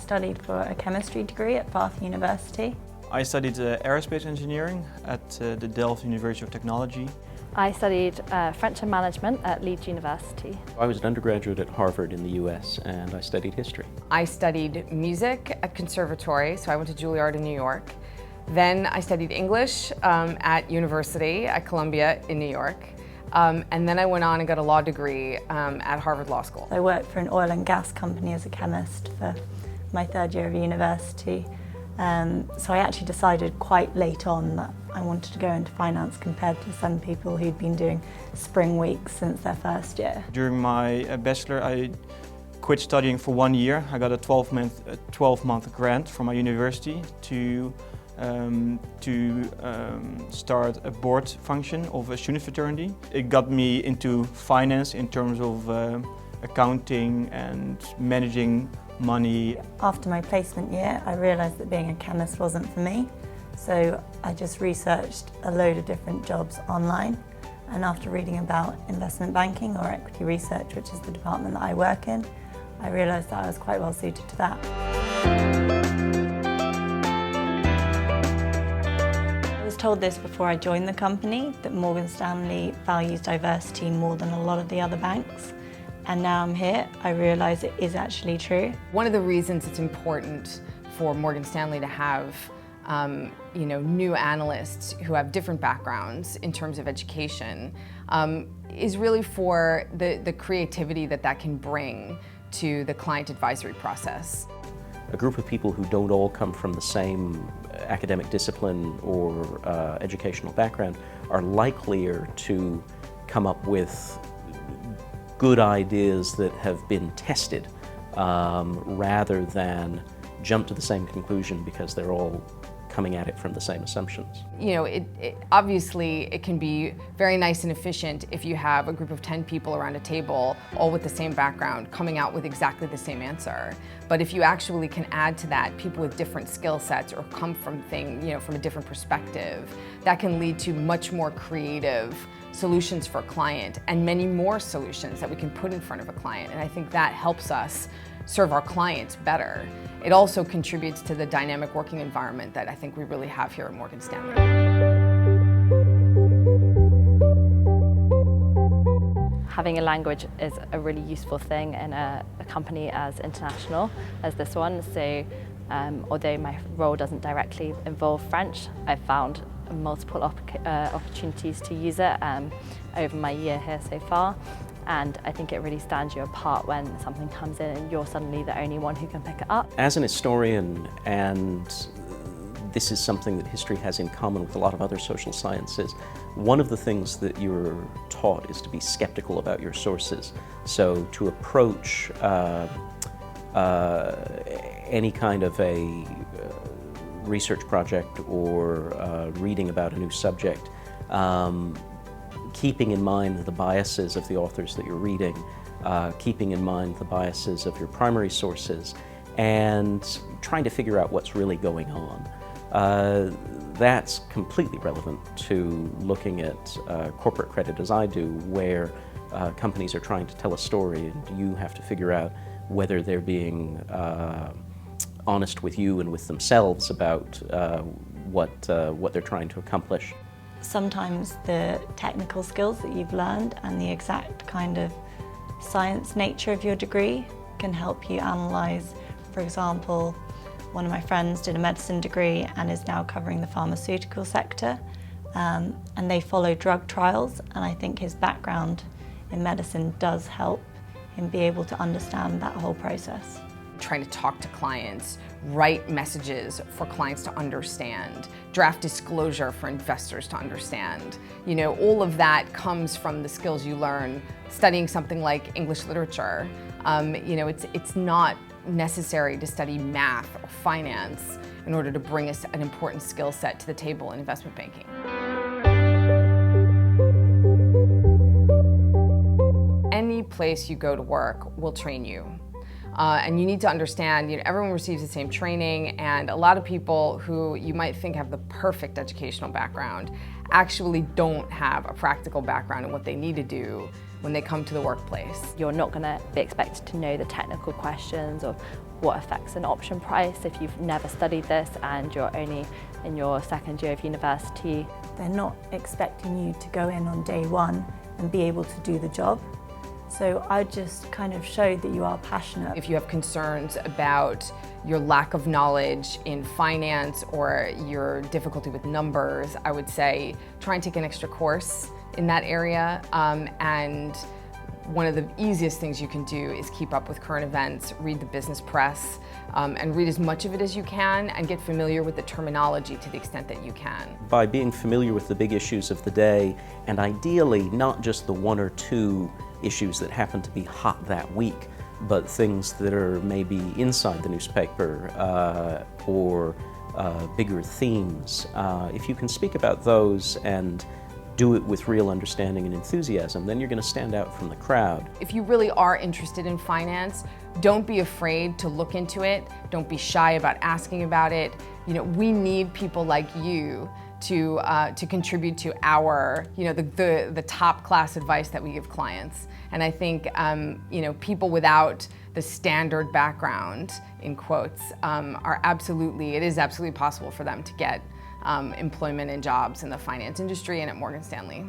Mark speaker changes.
Speaker 1: studied for a chemistry degree at Bath University.
Speaker 2: I studied aerospace engineering at the Delft University of Technology.
Speaker 3: I studied French and Management at Leeds University.
Speaker 4: I was an undergraduate at Harvard in the US and I studied history.
Speaker 5: I studied music at conservatory, so I went to Juilliard in New York. Then I studied English at university at Columbia in New York. And then I went on and got a law degree at Harvard Law School.
Speaker 1: I worked for an oil and gas company as a chemist for my third year of university. So I actually decided quite late on that I wanted to go into finance compared to some people who'd been doing spring weeks since their first year.
Speaker 2: During my bachelor, I quit studying for 1 year. I got a 12-month grant from my university to start a board function of a student fraternity. It got me into finance in terms of accounting and managing money.
Speaker 1: After my placement year, I realised that being a chemist wasn't for me, so I just researched a load of different jobs online, and after reading about investment banking or equity research, which is the department that I work in, I realised that I was quite well suited to that. I was told this before I joined the company, that Morgan Stanley values diversity more than a lot of the other banks. And now I'm here, I realise it is actually true.
Speaker 5: One of the reasons it's important for Morgan Stanley to have new analysts who have different backgrounds in terms of education is really for the creativity that can bring to the client advisory process.
Speaker 4: A group of people who don't all come from the same academic discipline or educational background are likelier to come up with good ideas that have been tested rather than jump to the same conclusion because they're all coming at it from the same assumptions.
Speaker 5: You know, obviously it can be very nice and efficient if you have a group of 10 people around a table, all with the same background, coming out with exactly the same answer. But if you actually can add to that people with different skill sets or come from from a different perspective, that can lead to much more creative solutions for a client and many more solutions that we can put in front of a client. And I think that helps us serve our clients better. It also contributes to the dynamic working environment that I think we really have here at Morgan Stanley.
Speaker 3: Having a language is a really useful thing in a company as international as this one. So although my role doesn't directly involve French, I've found multiple opportunities to use it over my year here so far. And I think it really stands you apart when something comes in and you're suddenly the only one who can pick it up.
Speaker 4: As an historian, and this is something that history has in common with a lot of other social sciences, one of the things that you're taught is to be skeptical about your sources. So to approach any kind of a research project or reading about a new subject, keeping in mind the biases of the authors that you're reading, keeping in mind the biases of your primary sources, and trying to figure out what's really going on. That's completely relevant to looking at corporate credit as I do, where companies are trying to tell a story and you have to figure out whether they're being honest with you and with themselves about what they're trying to accomplish.
Speaker 1: Sometimes the technical skills that you've learned and the exact kind of science nature of your degree can help you analyse. For example, one of my friends did a medicine degree and is now covering the pharmaceutical sector, and they follow drug trials, and I think his background in medicine does help him be able to understand that whole process.
Speaker 5: Trying to talk to clients, write messages for clients to understand, draft disclosure for investors to understand. You know, all of that comes from the skills you learn studying something like English literature. It's not necessary to study math or finance in order to bring us an important skill set to the table in investment banking. Any place you go to work will train you. And you need to understand, everyone receives the same training, and a lot of people who you might think have the perfect educational background actually don't have a practical background in what they need to do when they come to the workplace.
Speaker 3: You're not going to be expected to know the technical questions or what affects an option price if you've never studied this and you're only in your second year of university.
Speaker 1: They're not expecting you to go in on day one and be able to do the job. So I just kind of showed that you are passionate.
Speaker 5: If you have concerns about your lack of knowledge in finance or your difficulty with numbers, I would say try and take an extra course in that area. And one of the easiest things you can do is keep up with current events, read the business press, and read as much of it as you can and get familiar with the terminology to the extent that you can.
Speaker 4: By being familiar with the big issues of the day, and ideally not just the one or two issues that happen to be hot that week, but things that are maybe inside the newspaper or bigger themes. If you can speak about those and do it with real understanding and enthusiasm, then you're going to stand out from the crowd.
Speaker 5: If you really are interested in finance, don't be afraid to look into it. Don't be shy about asking about it. You know, we need people like you to contribute to our, the top class advice that we give clients. And I think, people without the standard background, in quotes, it is absolutely possible for them to get employment and jobs in the finance industry and at Morgan Stanley.